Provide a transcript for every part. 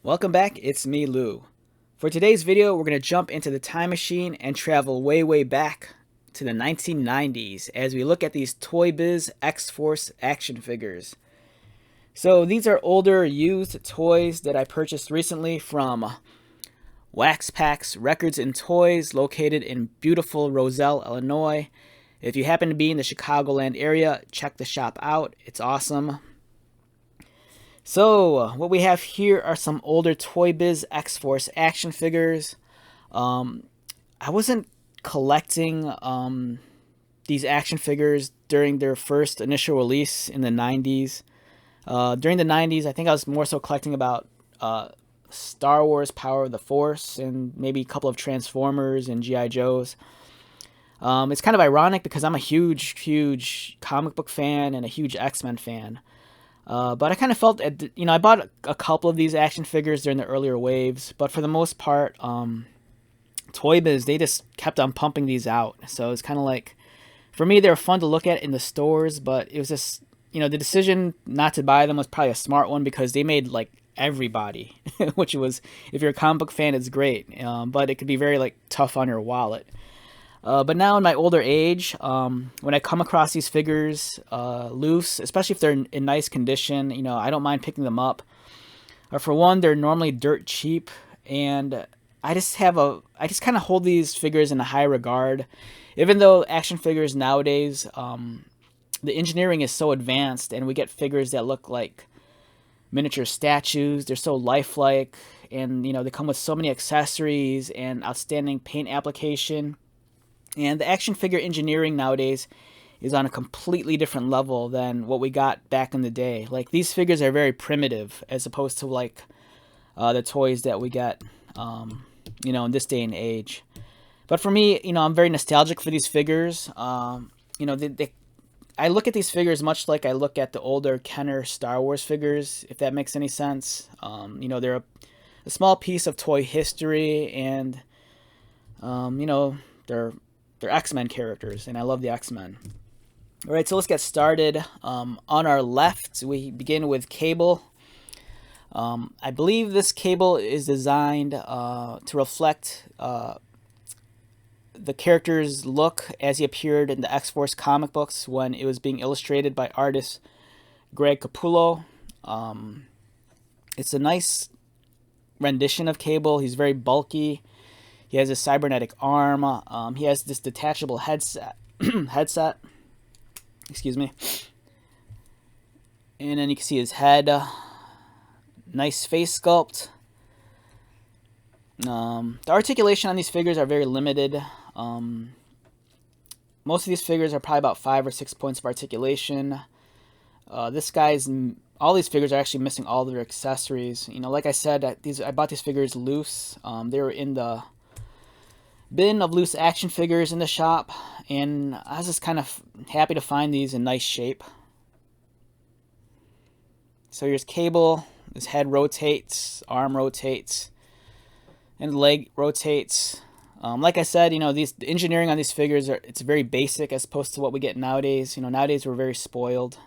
Welcome back, it's me, Lou. For today's video, we're going to jump into the time machine and travel way back to the 1990s as we look at these Toybiz X-Force action figures. So these are older used toys that I purchased recently from Wax Packs Records and Toys located in beautiful Roselle, Illinois. If you happen to be in the Chicagoland area, check the shop out. It's awesome. So, what we have here are some older Toybiz X-Force action figures. I wasn't collecting these action figures during their first initial release in the 90s. During the 90s, I think I was more so collecting about Star Wars Power of the Force and maybe a couple of Transformers and G.I. Joes. It's kind of ironic because I'm a huge comic book fan and a huge X-Men fan. But I kind of felt, I bought a couple of these action figures during the earlier waves, but for the most part, Toybiz, they just kept on pumping these out. So it's kind of like, for me, they were fun to look at in the stores, but it was just, the decision not to buy them was probably a smart one because they made like everybody, which was, if you're a comic book fan, it's great, but it could be very like tough on your wallet. But now in my older age, when I come across these figures loose, especially if they're in nice condition, I don't mind picking them up. For one, they're normally dirt cheap, and I just kind of hold these figures in a high regard. Even though action figures nowadays, the engineering is so advanced, and we get figures that look like miniature statues. They're so lifelike, and they come with so many accessories and outstanding paint application. And the action figure engineering nowadays is on a completely different level than what we got back in the day. Like, these figures are very primitive as opposed to like the toys that we get, in this day and age. But for me, I'm very nostalgic for these figures. I look at these figures much like I look at the older Kenner Star Wars figures, if that makes any sense. They're a small piece of toy history, and they're X-Men characters, and I love the X-Men. All right, so let's get started. On our left, we begin with Cable. I believe this Cable is designed to reflect the character's look as he appeared in the X-Force comic books when it was being illustrated by artist Greg Capullo. It's a nice rendition of Cable. He's very bulky. He has a cybernetic arm. He has this detachable headset. Excuse me. And then you can see his head. Nice face sculpt. The articulation on these figures are very limited. Most of these figures are probably about 5 or 6 points of articulation. All these figures are actually missing all their accessories. Like I said, I bought these figures loose. They were in the bin of loose action figures in the shop, and I was just kind of happy to find these in nice shape. So here's Cable. His head rotates, arm rotates, and leg rotates. Like I said, the engineering on these figures it's very basic as opposed to what we get nowadays. Nowadays we're very spoiled.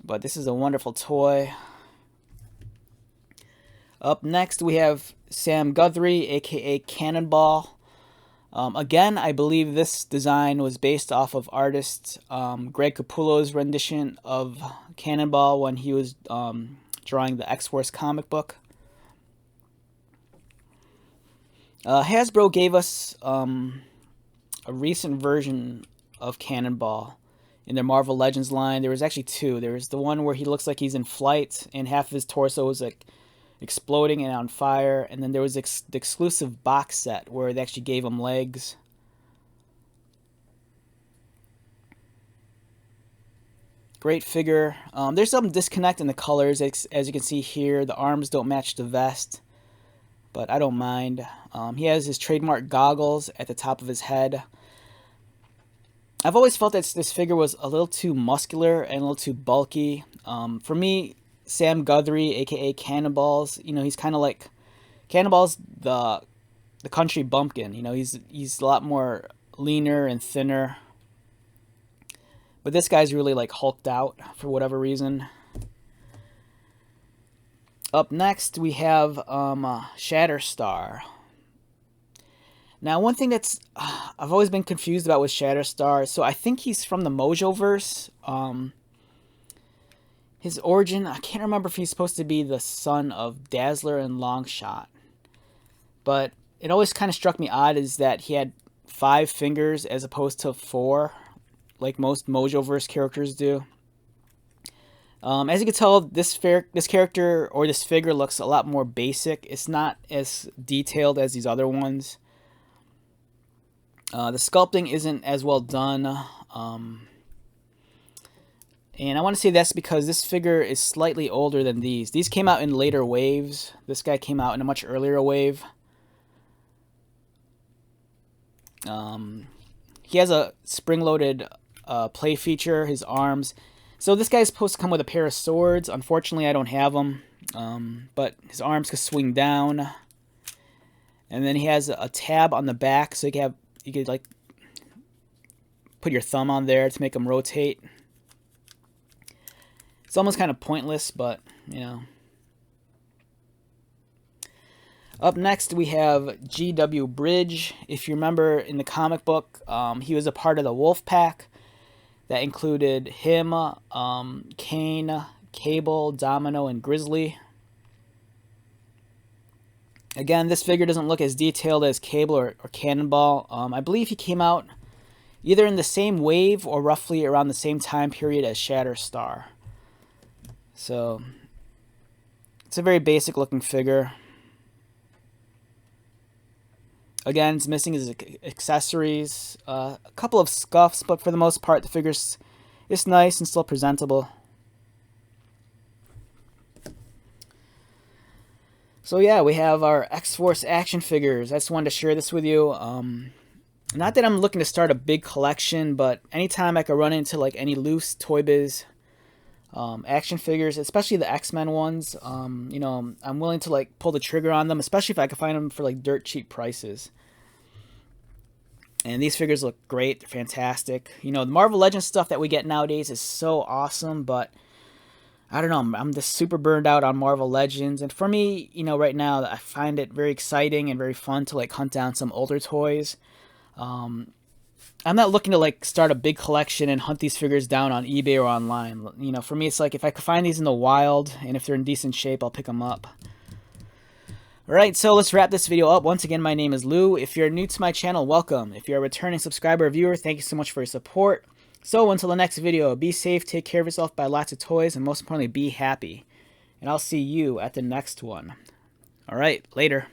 But this is a wonderful toy. Up next, we have Sam Guthrie, aka Cannonball. Again, I believe this design was based off of artist Greg Capullo's rendition of Cannonball when he was drawing the X-Force comic book. Hasbro gave us a recent version of Cannonball in their Marvel Legends line. There was actually two. There was the one where he looks like he's in flight and half of his torso is like exploding and on fire, and then there was the exclusive box set where they actually gave him legs. Great figure. There's some disconnect in the colors, as you can see here. The arms don't match the vest, but I don't mind. He has his trademark goggles at the top of his head. I've always felt that this figure was a little too muscular and a little too bulky. For me, Sam Guthrie, aka Cannonballs, he's kind of like Cannonball's the country bumpkin. He's a lot more leaner and thinner. But this guy's really like hulked out for whatever reason. Up next, we have Shatterstar. Now, one thing that's I've always been confused about with Shatterstar, so I think he's from the Mojoverse. His origin, I can't remember if he's supposed to be the son of Dazzler and Longshot. But it always kind of struck me odd is that he had 5 fingers as opposed to 4, like most Mojoverse characters do. As you can tell, this character or this figure looks a lot more basic. It's not as detailed as these other ones. The sculpting isn't as well done. And I want to say that's because this figure is slightly older than these. These came out in later waves. This guy came out in a much earlier wave. He has a spring-loaded play feature, his arms. So this guy's supposed to come with a pair of swords. Unfortunately, I don't have them. But his arms can swing down. And then he has a tab on the back, so you could like put your thumb on there to make them rotate. It's almost kind of pointless, but you know. Up next, we have G.W. Bridge. If you remember in the comic book, he was a part of the Wolf Pack. That included him, Kane, Cable, Domino, and Grizzly. Again, this figure doesn't look as detailed as Cable or Cannonball. I believe he came out either in the same wave or roughly around the same time period as Shatterstar. So, it's a very basic looking figure. Again, it's missing his accessories, a couple of scuffs, but for the most part, the figure's it's nice and still presentable. So yeah, we have our X-Force action figures. I just wanted to share this with you. Not that I'm looking to start a big collection, but anytime I could run into like any loose Toybiz action figures, especially the X-Men ones, you know, I'm willing to like pull the trigger on them, especially if I can find them for like dirt cheap prices. And these figures look great. They're fantastic. You know, the Marvel Legends stuff that we get nowadays is so awesome, but I don't know, I'm just super burned out on Marvel Legends. And for me, you know, right now, I find it very exciting and very fun to like hunt down some older toys. I'm not looking to like start a big collection and hunt these figures down on eBay or online. You know, for me, it's like if I could find these in the wild and if they're in decent shape, I'll pick them up. Alright, so let's wrap this video up. Once again, my name is Lou. If you're new to my channel, welcome. If you're a returning subscriber or viewer, thank you so much for your support. So until the next video, be safe, take care of yourself, buy lots of toys, and most importantly, be happy. And I'll see you at the next one. Alright, later.